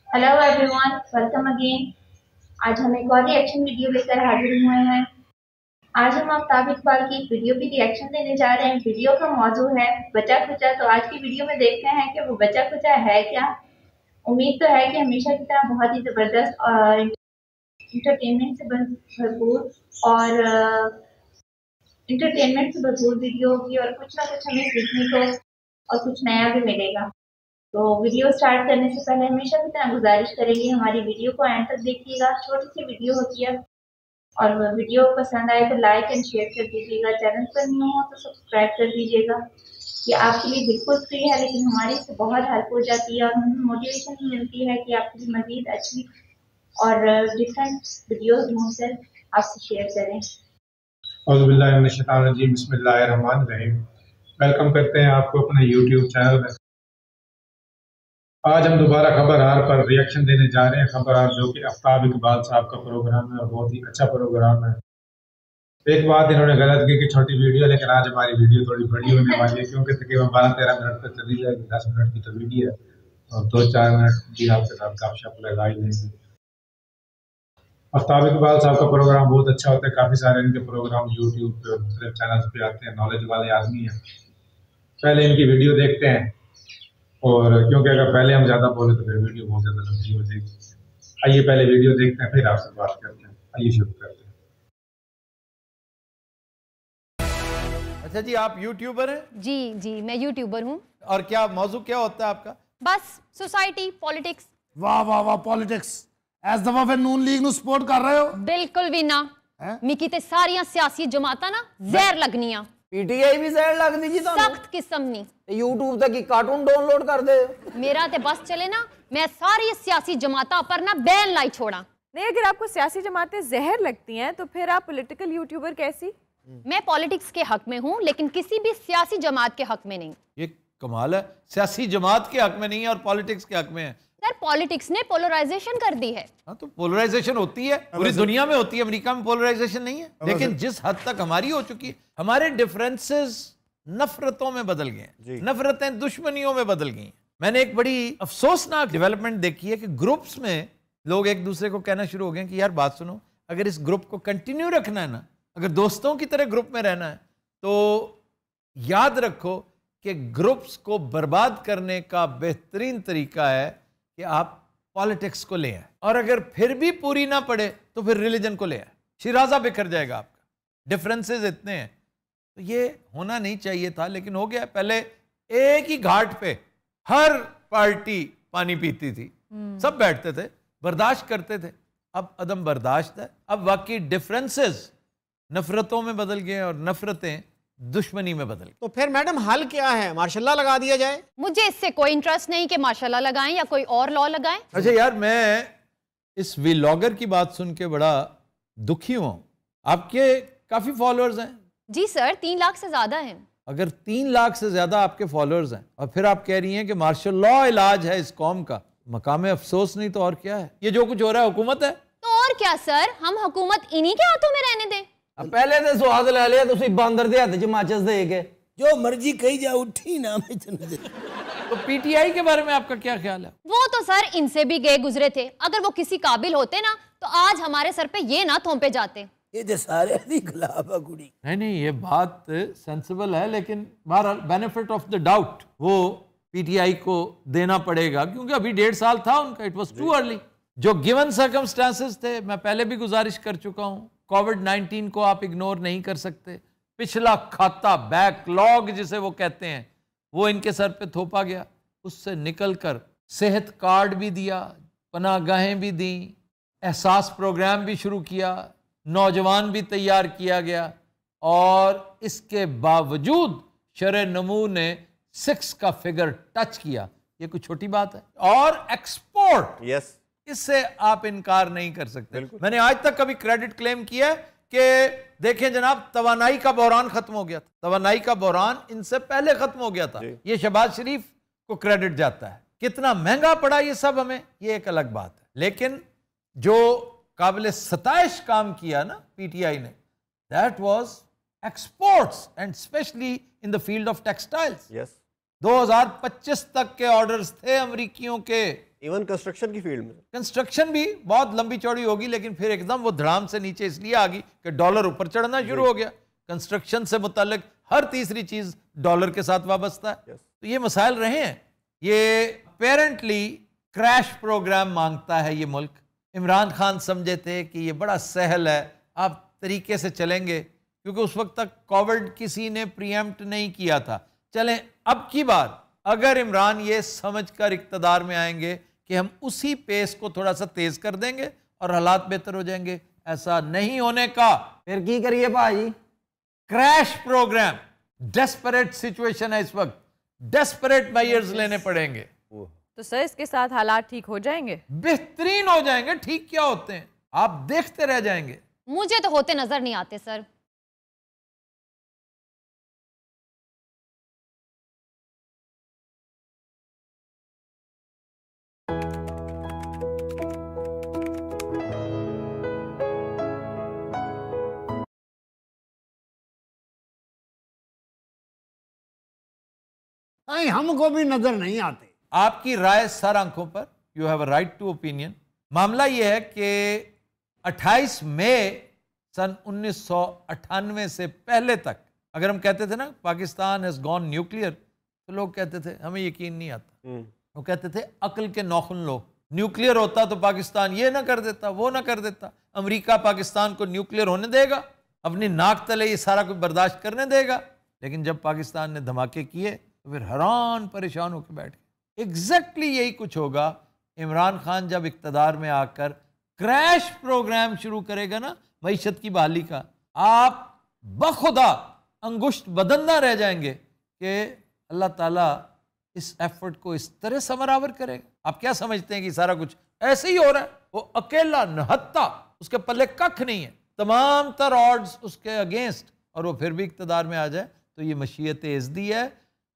Hello everyone, welcome again. आज हम एक और रिएक्शन वीडियो लेकर हाजिर हुए हैं। आज हम आफ्ताब इकबाल की एक वीडियो भी रिएक्शन देने जा रहे हैं। वीडियो का मौजू है बचा खुचा। तो आज की वीडियो में देखते हैं कि वो बचा खुचा है क्या। उम्मीद तो है कि हमेशा की तरह बहुत ही ज़बरदस्त और इंटरटेनमेंट से भरपूर और इंटरटेनमेंट से भरपूर वीडियो होगी और कुछ ना कुछ हमें सीखने को और कुछ नया भी मिलेगा। तो वीडियो स्टार्ट करने से पहले हमेशा की तरह गुजारिश करेंगे हमारी वीडियो को एंड तक देखिएगा। छोटी सी वीडियो होती है और वीडियो पसंद आए तो लाइक एंड शेयर कर दीजिएगा। चैनल पर न्यू हो तो सब्सक्राइब कर दीजिएगा। ये आपके लिए बिल्कुल फ्री है, लेकिन हमारी इससे बहुत हेल्प हो जाती है और हमें मोटिवेशन भी मिलती है कि आपके लिए मजीद अच्छी और डिफरेंट वीडियोस ढूंढकर आपसे शेयर करें। बिस्मिल्लाहिर्रहमानिर्रहीम। वेलकम करते हैं आपको अपने YouTube चैनल में। आज हम दोबारा खबरहार पर रिएक्शन देने जा रहे हैं। खबरहार जो कि आफ्ताब इकबाल साहब का प्रोग्राम है और बहुत ही अच्छा प्रोग्राम है। एक बात इन्होंने गलत की कि छोटी वीडियो, लेकिन आज हमारी वीडियो थोड़ी बड़ी होने वाली है क्योंकि तकरीबन 12-13 मिनट तक चली जाएगी। 10 मिनट की तो वीडियो है और 2-4 मिनट की आपके साथ गपशप लगा ही लेंगे। आफ्ताब इकबाल साहब का प्रोग्राम बहुत अच्छा होता है। काफ़ी सारे इनके प्रोग्राम यूट्यूब पे और मुख्तलिफ चैनल्स पे आते हैं। नॉलेज वाले आदमी हैं। पहले इनकी वीडियो देखते हैं और क्योंकि अगर पहले हम ज़्यादा बोले तो फिर वीडियो बहुत ज़्यादा लंबी हो जाएगी। आइए पहले वीडियो देखते हैं, फिर आपसे बात करते हैं। आइए शुरू करते हैं। अच्छा जी, आप यूट्यूबर हैं? जी जी, मैं यूट्यूबर हूँ। और क्या मौजू क्या होता है आपका? बस सोसाइटी, पॉलिटिक्स। वाह वाह वाह, पॉलिटिक्स इस दफा फिर नून लीग नु सपोर्ट कर रहे हो? बिल्कुल भी ना। मिकी ते सारियां सियासी जमातां ना जहर लगनियां। पीटीआई भी जहर लगदी जी ਤੁਹਾਨੂੰ सख्त किस्म नी। YouTube ਤੇ ਕੀ ਕਾਰਟੂਨ ਡਾਊਨਲੋਡ ਕਰਦੇ मेरा ते बस चले ना, मैं सारी सियासी जमातां पर ना बैन लाई छोड़ा। नहीं, अगर आपको सियासी जमातें जहर लगती हैं तो फिर आप पॉलिटिकल यूट्यूबर कैसी? मैं पॉलिटिक्स के हक में हूँ, लेकिन किसी भी सियासी जमात के हक में नहीं। ये कमाल है, सियासी जमात के हक में नहीं है और पॉलिटिक्स के हक में है। सर, पॉलिटिक्स ने पोलराइजेशन कर दी है। हाँ, तो पोलराइजेशन होती है, पूरी दुनिया में होती है। अमेरिका में पोलराइजेशन नहीं है, लेकिन जिस हद तक हमारी हो चुकी है, हमारे डिफरेंसेस नफरतों में बदल गए हैं, नफरतें दुश्मनियों में बदल गई हैं। मैंने एक बड़ी अफसोसनाक डेवलपमेंट देखी है कि ग्रुप्स में लोग एक दूसरे को कहना शुरू हो गए कि यार बात सुनो, अगर इस ग्रुप को कंटिन्यू रखना है ना, अगर दोस्तों की तरह ग्रुप में रहना है, तो याद रखो कि ग्रुप्स को बर्बाद करने का बेहतरीन तरीका है कि आप पॉलिटिक्स को ले आए, और अगर फिर भी पूरी ना पड़े तो फिर रिलीजन को ले आए। शिराजा बिखर जाएगा आपका। डिफरेंसेस इतने हैं, तो ये होना नहीं चाहिए था, लेकिन हो गया। पहले एक ही घाट पे हर पार्टी पानी पीती थी, सब बैठते थे, बर्दाश्त करते थे। अब अदम बर्दाश्त है। अब वाकई डिफरेंसेस नफरतों में बदल गए और नफरतें दुश्मनी में बदल गई। तो फिर मैडम हल क्या है? मार्शल लॉ लगा दिया जाए? मुझे इससे कोई इंटरेस्ट नहीं कि मार्शल लॉ लगाएं या कोई और लॉ लगाएं। अच्छा यार, मैं इस व्लॉगर की बात सुन के बड़ा दुखी हुआ। आपके काफी फॉलोअर्स हैं? जी सर, 3 लाख से ज्यादा हैं। अगर 3 लाख से ज्यादा आपके फॉलोअर्स हैं और फिर आप कह रही हैं कि मार्शल लॉ इलाज है इस कौम का, मकामे अफसोस नहीं तो और क्या है? ये जो कुछ हो रहा है हुकूमत है। तो और क्या सर, हम हुकूमत इन्हीं के हाथों में रहने दें। पहले तो स्वाद ले लिया तुसी बांदर दे हाथ च माचिस दे के जो मर्जी कही जा, उठी ना मैं चल। तो पीटीआई के बारे में आपका क्या ख्याल है? वो तो सर इनसे भी गए गुजरे थे। अगर वो किसी काबिल होते ना, तो आज हमारे सर पे ये ना थोपे जाते। ये जो सारे दी खिलाफ है कुड़ी। नहीं, ये बात सेंसिबल है, लेकिन बहरहाल बेनिफिट ऑफ द डाउट वो पीटीआई को देना पड़ेगा, क्योंकि अभी 1.5 साल था उनका। It was too early. जो गिवन सर्कमस्टांसेस थे, मैं पहले भी गुजारिश कर चुका हूं, कोविड-19 को आप इग्नोर नहीं कर सकते। पिछला खाता, बैकलॉग जिसे वो कहते हैं, वो इनके सर पे थोपा गया। उससे निकलकर सेहत कार्ड भी दिया, पनाहगाहें भी दी, एहसास प्रोग्राम भी शुरू किया, नौजवान भी तैयार किया गया, और इसके बावजूद शरह नमू ने 6 का फिगर टच किया। ये कोई छोटी बात है। और एक्सपोर्ट, यस, इससे आप इनकार नहीं कर सकते। मैंने आज तक कभी क्रेडिट क्लेम किया कि देखें जनाब, तवानाई का बहरान खत्म हो गया था। तवानाई का बहरान इनसे पहले खत्म हो गया था। ये शहबाज शरीफ को क्रेडिट जाता है। कितना महंगा पड़ा ये सब हमें, ये एक अलग बात है। लेकिन जो काबिल सताइश काम किया ना पीटीआई ने, that was exports and specially in the field of textiles. 2025 तक के ऑर्डर्स थे अमेरिकियों के इवन कंस्ट्रक्शन की फील्ड में कंस्ट्रक्शन भी बहुत लंबी चौड़ी होगी, लेकिन फिर एकदम वो धड़ाम से नीचे इसलिए आ गई कि डॉलर ऊपर चढ़ना शुरू हो गया। कंस्ट्रक्शन से मुताल्लिक हर तीसरी चीज डॉलर के साथ वाबस्ता है। तो ये मसाइल रहे हैं। ये अपेरेंटली क्रैश प्रोग्राम मांगता है ये मुल्क। इमरान खान समझे थे कि ये बड़ा सहल है, आप तरीके से चलेंगे, क्योंकि उस वक्त तक कोविड किसी ने प्रीएम्प्ट नहीं किया था। चलें, अब की बार अगर इमरान ये समझकर इक्तदार में आएंगे कि हम उसी पेस को थोड़ा सा तेज कर देंगे और हालात बेहतर हो जाएंगे, ऐसा नहीं होने का। फिर की करिए भाई? क्रैश प्रोग्राम, डेस्परेट सिचुएशन है इस वक्त, डेस्परेट मेजर्स लेने पड़ेंगे। तो सर इसके साथ हालात ठीक हो जाएंगे? बेहतरीन हो जाएंगे। ठीक क्या होते हैं, आप देखते रह जाएंगे। मुझे तो होते नजर नहीं आते सर। हमको भी नजर नहीं आते। आपकी राय सर आंखों पर, you have a right to opinion. मामला यह है कि 28 मई सन 1998 से पहले तक अगर हम कहते थे ना पाकिस्तान हैज गॉन न्यूक्लियर, तो लोग कहते थे हमें यकीन नहीं आता। वो कहते थे अक्ल के नौखुन लोग, न्यूक्लियर होता तो पाकिस्तान ये ना कर देता, वो ना कर देता। अमेरिका पाकिस्तान को न्यूक्लियर होने देगा? अपनी नाक तले ये सारा कुछ बर्दाश्त करने देगा? लेकिन जब पाकिस्तान ने धमाके किए तो फिर हैरान परेशान होकर बैठ गए। एग्जैक्टली यही कुछ होगा। इमरान खान जब इक्तदार में आकर क्रैश प्रोग्राम शुरू करेगा ना मईशत की बहाली का, आप बखुदा अंगुश्त बदंदा रह जाएंगे कि अल्लाह ताला इस एफर्ट को इस तरह समरावर करेगा। आप क्या समझते हैं कि सारा कुछ ऐसे ही हो रहा है? वो अकेला नहत्ता, उसके पल्ले कख नहीं है, तमाम तर ऑड्स उसके अगेंस्ट, और वो फिर भी इक्तदार में आ जाए तो ये मशीयत इज़्दी है।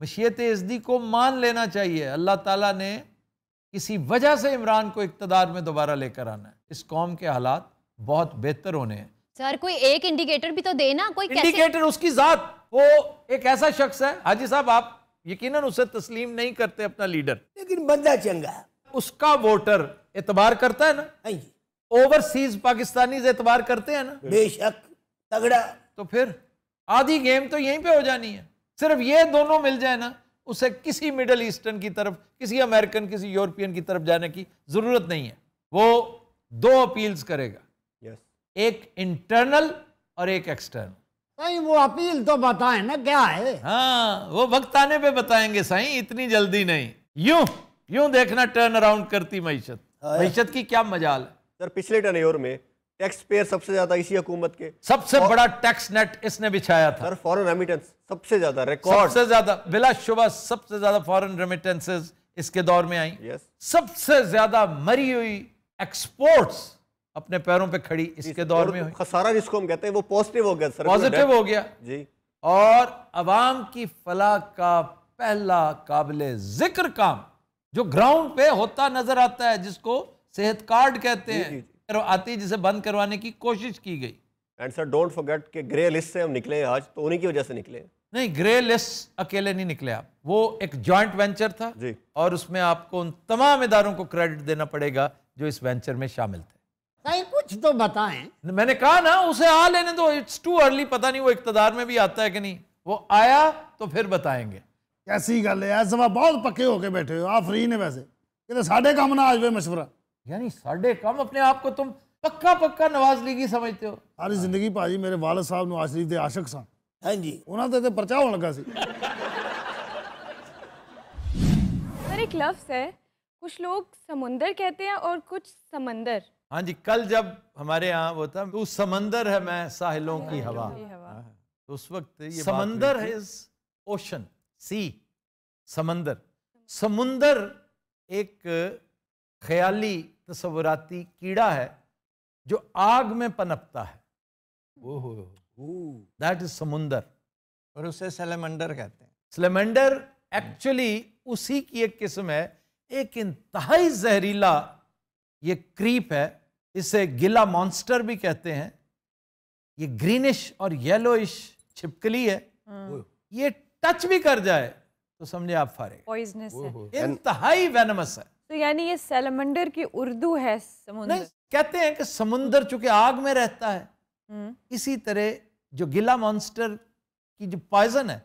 मशीयत इज़्दी को मान लेना चाहिए। अल्लाह ताला ने किसी वजह से इमरान को इक्तदार में दोबारा लेकर आना है। इस कौम के हालात बहुत बेहतर होने हैं। सर कोई एक इंडिकेटर भी तो देना। कोई इंडिकेटर उसकी जात, वो एक ऐसा शख्स है हाजी साहब, आप यकीनन उसे तस्लीम नहीं करते अपना लीडर, लेकिन बंदा चंगा है। उसका वोटर एतबार करता है ना, ओवरसीज पाकिस्तानी एतबार करते हैं ना, बेशक तगड़ा। तो फिर आधी गेम तो यहीं पे हो जानी है। सिर्फ ये दोनों मिल जाए ना, उसे किसी मिडल ईस्टर्न की तरफ, किसी अमेरिकन, किसी यूरोपियन की तरफ जाने की जरूरत नहीं है। वो दो अपील्स करेगा, एक इंटरनल और एक एक्सटर्नल। साईं वो अपील तो बताएं ना क्या है? हाँ, वो वक्त आने पे बताएंगे साईं, इतनी जल्दी नहीं। यूं देखना टर्न अराउंड करती मईशत। मईशत की क्या मजाल है सर। पिछले टर्नओवर में टैक्स पेयर सबसे ज्यादा इसी हुकूमत के, सबसे बड़ा टैक्स नेट इसने बिछाया था। सर फॉरेन रेमिटेंस सबसे ज्यादा, रिकॉर्ड सबसे ज्यादा, बिलाशुबा सबसे ज्यादा फॉरेन रेमिटेंसेस इसके दौर में आई। सबसे ज्यादा मरी हुई एक्सपोर्ट्स अपने पैरों पे खड़ी इसके दौर में हुई। खसारा जिसको हम कहते हैं वो पॉजिटिव हो गया सर, पॉजिटिव हो गया जी। और अवाम की फलाह का पहला काबिले जिक्र काम जो ग्राउंड पे होता नजर आता है, जिसको सेहत कार्ड कहते हैं, आती जिसे बंद करवाने की कोशिश की गई। एंड सर डोंट फॉरगेट कि ग्रे लिस्ट से हम निकले आज, तो उन्हीं की वजह से निकले। नहीं, ग्रे लिस्ट अकेले नहीं निकले आप, वो एक जॉइंट वेंचर था जी। और उसमें आपको उन तमाम इदारों को क्रेडिट देना पड़ेगा जो इस वेंचर में शामिल थे। साईं कुछ तो बताएं। मैंने कहा ना, उसे आ लेने दो, इट्स टू अर्ली। पता नहीं वो इक्तदार में भी आता है कि नहीं, वो आया तो फिर बताएंगे। कैसी गल है, ऐसा बहुत पक्के होके बैठे हो आप। फ्री ने वैसे कितने साढ़े कम ना आज वे मशवरा, यानी साढ़े कम। अपने आप को तुम पक्का पक्का नवाज लीगी समझते हो। सारी जिंदगी भाजी मेरे वालिद साहब नवाज शरीफ के आशिक सन। हाँ जी, उन्होंने तो परचा होने लगा सी। सर एक लफ्ज़ है, कुछ लोग समुंदर कहते हैं और कुछ समंदर। हाँ जी, कल जब हमारे यहाँ वो था, तू समंदर है मैं साहिलों की हवा, तो उस वक्त ये समंदर है, ओशन, सी, समंदर। समुंदर एक ख्याली तसव्वुराती कीड़ा है जो आग में पनपता है, दैट इज समुंदर, और उसे सैलेमंडर कहते हैं। सैलेमंडर एक्चुअली उसी की एक किस्म है, एक इंतहाई जहरीला ये क्रीप है, इसे गिला मॉन्स्टर भी कहते हैं। ये ग्रीनिश और येलोइश छिपकली है, ये टच भी कर जाए तो समझे आप फारे, पॉइजनस है, इंतहाई वेनमस है। तो यानी ये सैलमंडर की उर्दू है समुंदर? नहीं, कहते हैं कि समुंदर चूंकि आग में रहता है, इसी तरह जो गिला मॉन्स्टर की जो पॉइजन है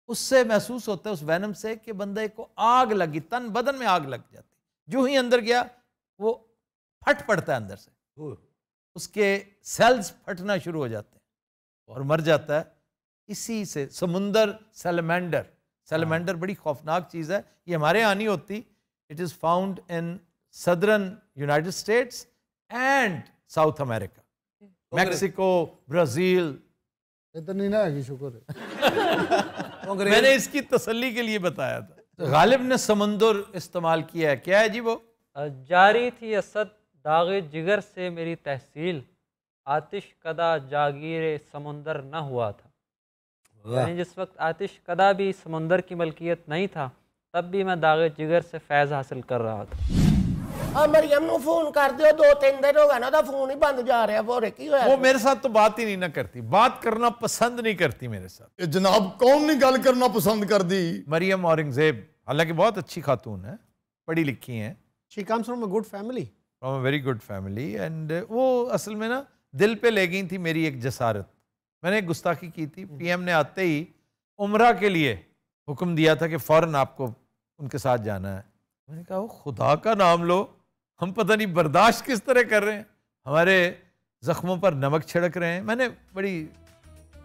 उससे महसूस होता है, उस वैनम से, कि बंदे को आग लगी, तन बदन में आग लग जाती, जो ही अंदर गया वो फट पड़ता है अंदर से, उसके सेल्स फटना शुरू हो जाते हैं और मर जाता है। इसी से समुंदर सैलमैंडर, सैलमैंडर बड़ी खौफनाक चीज़ है, ये हमारे यहाँ नहीं होती। It is found in southern United states and south America, Mexico, Brazil. इतनी ना है, शुक्र है। मैंने इसकी तसल्ली के लिए बताया था। गालिब ने समुंदर इस्तेमाल किया है, क्या है जी वो? जारी थी असद दागे जिगर से मेरी तहसील, आतिश कदा जागीर समुंदर न हुआ था। यानी जिस वक्त आतिश कदा भी समुंदर की मलकियत नहीं था, तब भी मैं दागे जिगर से फैज़ हासिल कर रहा था। मरियम नु फोन कर दियो, 2-3 दिन हो गए ना, फोन ही बंद जा रहा है। की होया? वो मेरे साथ तो बात ही नहीं ना करती, बात करना पसंद नहीं करती मेरे साथ। जनाब कौन नहीं गल करना पसंद कर दी? मरियम औरंगजेब, हालांकि बहुत अच्छी खातून है, पढ़ी लिखी है। She comes from a good family. From a very good family and वो असल में ना दिल पे ले गई थी मेरी एक जसारत। मैंने एक गुस्ताखी की थी, पीएम ने आते ही उम्रा के लिए हुक्म दिया था कि फ़ौरन आपको उनके साथ जाना है। मैंने कहा, वो खुदा का नाम लो, हम पता नहीं बर्दाश्त किस तरह कर रहे हैं, हमारे ज़ख्मों पर नमक छिड़क रहे हैं। मैंने बड़ी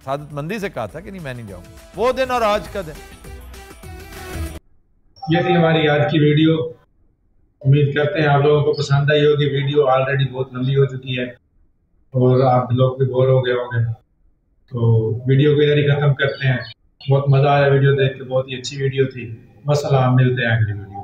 सादतमंदी से कहा था कि नहीं, मैं नहीं जाऊँगा। वो दिन और आज का दिन। ये थी हमारी आज की वीडियो। उम्मीद करते हैं आप लोगों को पसंद आई होगी। वीडियो ऑलरेडी बहुत लंबी हो चुकी है और आप लोग भी बोर हो गए होंगे, तो वीडियो को इधर ही ख़त्म करते हैं। बहुत मज़ा आया वीडियो देख के, बहुत ही अच्छी वीडियो थी। वस्सलाम, मिलते हैं अगली वीडियो।